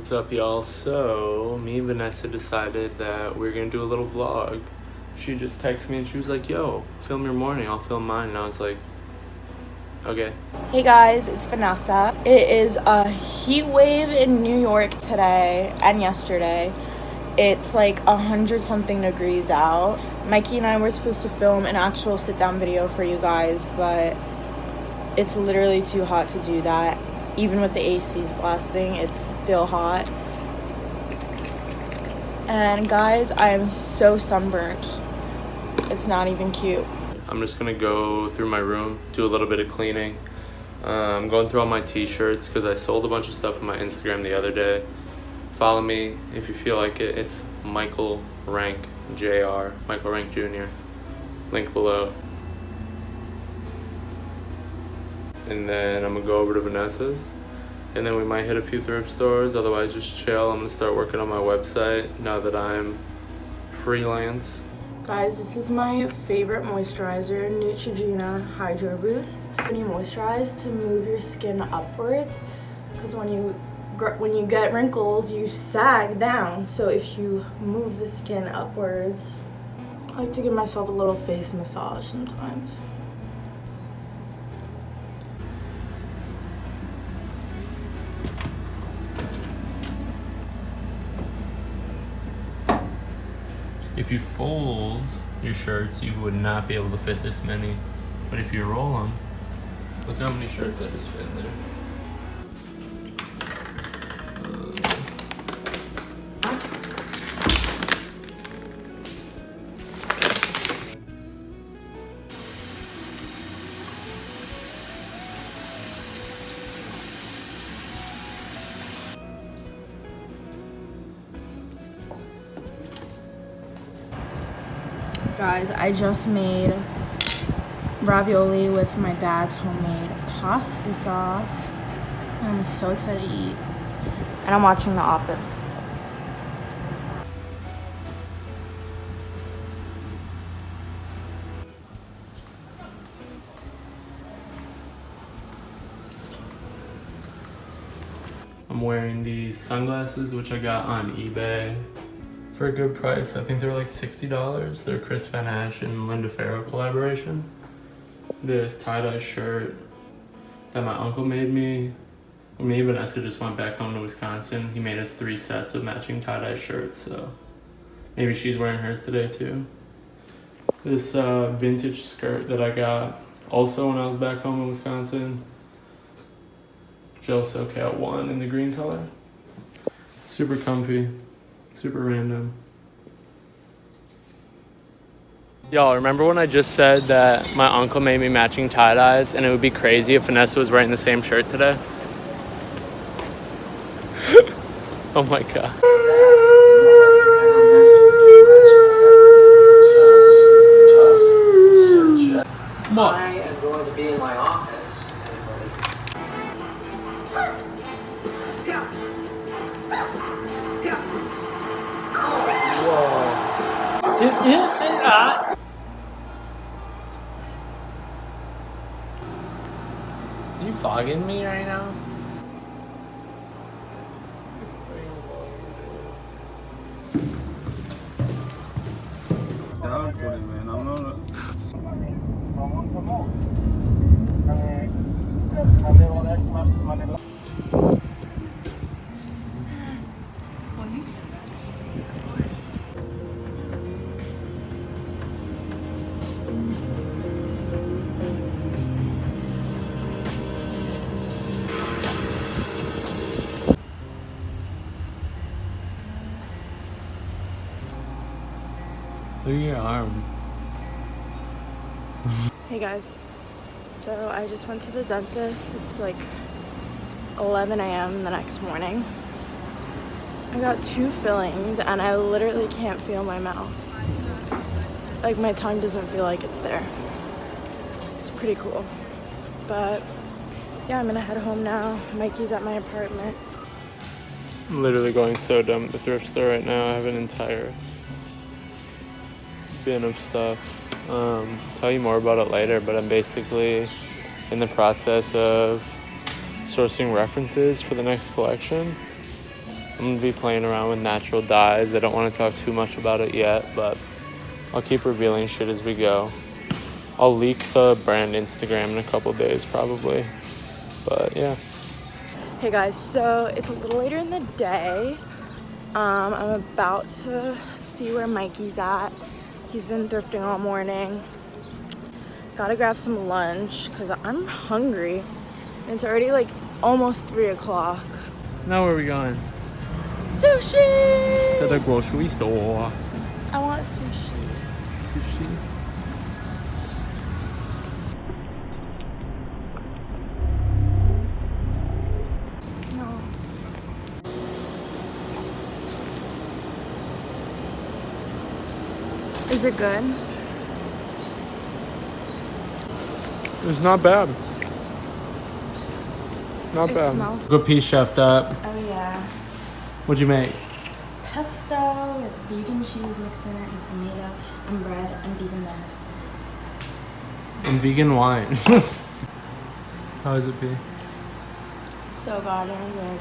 What's up, y'all? So me and Vanessa decided that we're gonna do a little vlog. She just texted me and she was like, yo, film your morning, I'll film mine. And I was like, okay. Hey guys, it's Vanessa. It is a heat wave in New York today and yesterday. It's like 100-something degrees out. Mikey and I were supposed to film an actual sit-down video for you guys, but it's literally too hot to do that. Even with the ACs blasting, it's still hot. And guys, I am so sunburnt. It's not even cute. I'm just gonna go through my room, do a little bit of cleaning. I'm going through all my t-shirts because I sold a bunch of stuff on my Instagram the other day. Follow me if you feel like it. It's Michael Rank Jr. Michael Rank Jr. Link below. And then I'm gonna go over to Vanessa's, and then we might hit a few thrift stores. Otherwise, just chill. I'm gonna start working on my website now that I'm freelance. Guys, this is my favorite moisturizer, Neutrogena Hydro Boost. When you moisturize, to move your skin upwards, because when you get wrinkles, you sag down. So if you move the skin upwards, I like to give myself a little face massage sometimes. If you fold your shirts, you would not be able to fit this many. But if you roll them, look how many shirts I just fit in there. Guys, I just made ravioli with my dad's homemade pasta sauce. I'm so excited to eat. And I'm watching The Office. I'm wearing these sunglasses, which I got on eBay for a good price. I think they were like $60. They're Chris Van Ash and Linda Farrow collaboration. This tie-dye shirt that my uncle made me. When me and Vanessa just went back home to Wisconsin, he made us 3 sets of matching tie-dye shirts, so maybe she's wearing hers today too. This vintage skirt that I got also when I was back home in Wisconsin. Gel SoCal 1 in the green color. Super comfy. Super random. Y'all, remember when I just said that my uncle made me matching tie-dyes and it would be crazy if Vanessa was wearing the same shirt today? Oh my god. What? I am going to be in my office. Are you fogging me right now? Down for it, man. I'm not. Well, you said that. Of course. Look at your arm. Hey guys, so I just went to the dentist. It's like 11 a.m. the next morning. I got 2 fillings and I literally can't feel my mouth. Like my tongue doesn't feel like it's there. It's pretty cool. But yeah, I'm gonna head home now. Mikey's at my apartment. I'm literally going so dumb at the thrift store right now. I have an entire bin of stuff. Tell you more about it later, but I'm basically in the process of sourcing references for the next collection. I'm gonna be playing around with natural dyes. I don't want to talk too much about it yet, but I'll keep revealing shit as we go. I'll leak the brand Instagram in a couple days probably, but yeah. Hey guys, so it's a little later in the day. I'm about to see where Mikey's at. He's been thrifting all morning. Gotta grab some lunch because I'm hungry. And it's already like almost 3 o'clock. Now where are we going? Sushi! To the grocery store. I want sushi. Sushi. No. Is it good? It's not bad. Not It bad. smells- Good piece chefed up. Oh yeah. What'd you make? Pesto with vegan cheese mixed in it and tomato and bread and vegan milk. And vegan wine. How is it, P? So goddamn good.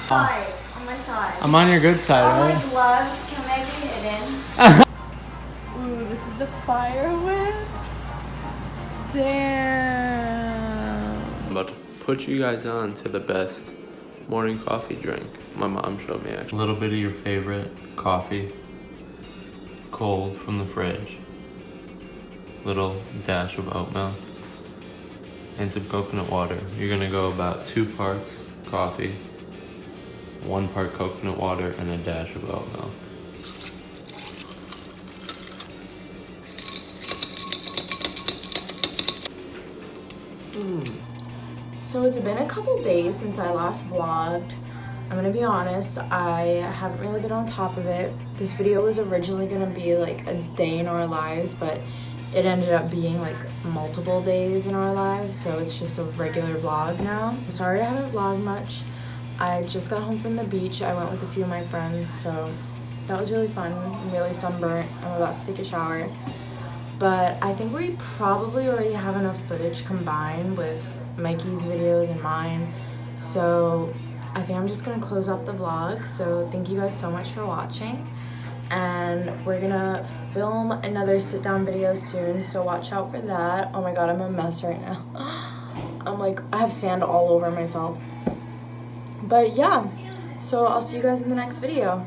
Side, on my side. I'm on your good side, All right? my gloves can I be hidden? Ooh, this is the fire whip. Damn. I'm about to put you guys on to the best morning coffee drink my mom showed me actually. A little bit of your favorite coffee, cold from the fridge. Little dash of oat milk and some coconut water. You're gonna go about 2 parts coffee, 1 part coconut water, and a dash of oat milk. So it's been a couple days since I last vlogged. I'm gonna be honest, I haven't really been on top of it. This video was originally gonna be like a day in our lives, but it ended up being like multiple days in our lives, so it's just a regular vlog now. Sorry I haven't vlogged much. I just got home from the beach. I went with a few of my friends, so that was really fun. I'm really sunburnt. I'm about to take a shower. But I think we probably already have enough footage combined with Mikey's videos and mine. So I think I'm just gonna close up the vlog. So thank you guys so much for watching. And we're gonna film another sit down video soon, so watch out for that. Oh my god, I'm a mess right now. I'm like, I have sand all over myself. But yeah, so I'll see you guys in the next video.